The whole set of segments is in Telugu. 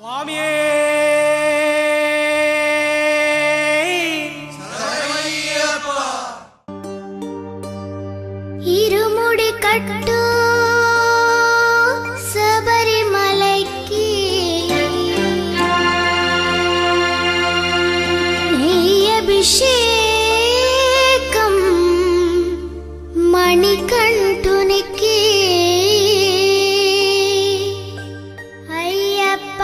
స్వామియే శరణమయ్యప్ప. ఇరుముడి కట్టు శబరిమలైకి నెయ్యభిషేకం మణికంఠునికి అయ్యప్ప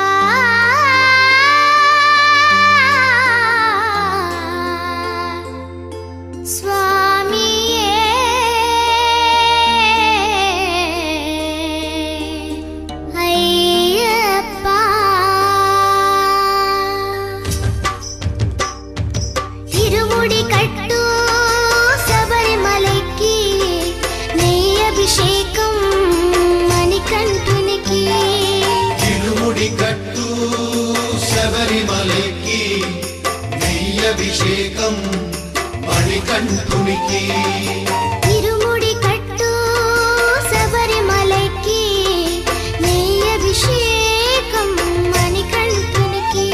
స్వామియే అయ్యప్ప. ఇరుముడి కట్టు శబరిమలైకి నెయ్యభిషేకం మణికంఠునికి. ఇరుముడి కట్టు శబరిమలకి నెయ్యభిషేకం మణికంఠునికి. ఇరుముడి కట్టు శబరిమలైకి నెయ్యభిషేకం మణికంఠునికి.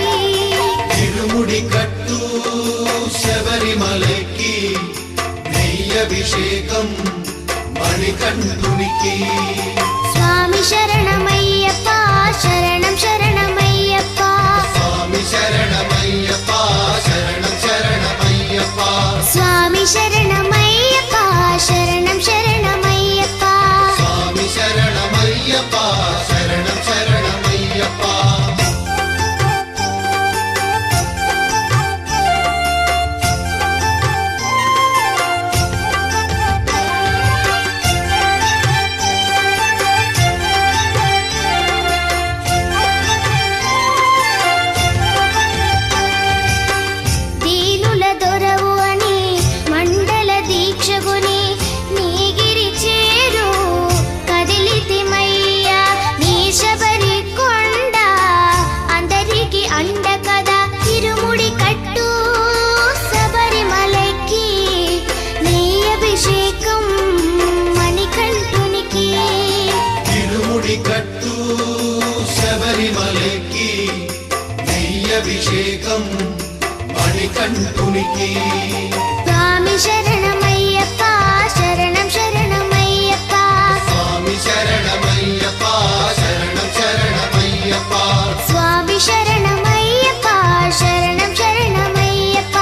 ఇరుముడి కట్టు శబరిమలకి నెయ్యభిషేకం మణికంఠునికి. స్వామి శరణమయ్యప్ప శరణం శరణమయ్యప్ప. స్వామి శరణమయ్యప్ప శరణం శరణమయ్యప్ప. స్వామి శరణమయ్యప్ప శరణం శరణమయ్యప్ప. స్వామి శరణమయ్యప్ప శరణం శరణమయ్యప్ప. దీనుల దొరవు అని మండల దీక్షగుని నీగిరి చేరు కదిలితిమయ్యా. నీ శబరి కొండ అందరికి అండ కదా. ఇరుముడి కట్టు శబరిమలకి నెయ్యభిషేకం మణికంఠునికి. ఇరుముడి కట్టు శబరిమలకి నెయ్యభిషేకం మణికంఠునికి. స్వామి శరణమయ్యప్ప శరణం శరణమయ్యప్ప. స్వామి శరణమయ్యప్ప శరణం శరణమయ్యప్ప. స్వామి శరణమయ్యప్ప శరణం శరణమయ్యప్ప.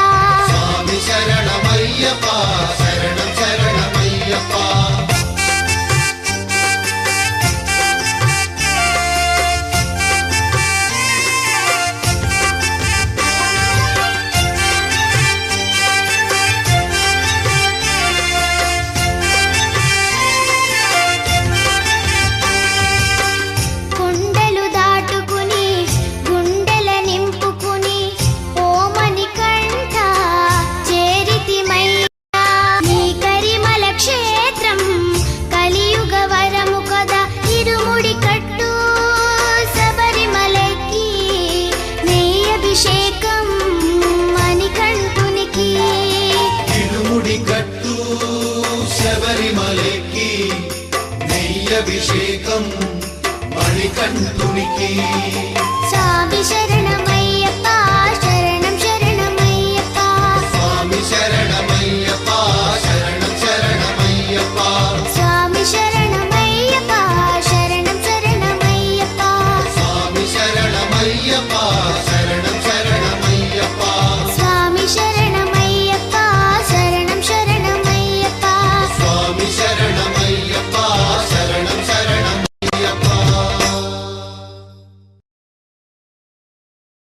స్వామి శరణమయ్యప్ప శరణం శరణమయ్యప్ప. కొండలు దాటుకుని గుండెల నింపుకుని ఓమని కంఠ చేరితిమయ్యా. నీ కరిమల క్షేత్రం కలియుగ వరము కదా. ఇరుముడి కట్టు శబరిమలకి నెయ్యభిషేకం మణికంఠునికి. ఇరుముడి కట్టు శబరిమలకి నెయ్యభిషేకం మణికంఠునికి. స్వామి శరణమయ్యప్ప శరణం శరణమయ్యప్ప. స్వామి శరణమయ్యప్ప శరణం శరణమయ్యప్ప. స్వామి శరణమయ్యప్ప శరణం శరణమయ్యప్ప. స్వామి శరణమయ్యప్ప శరణం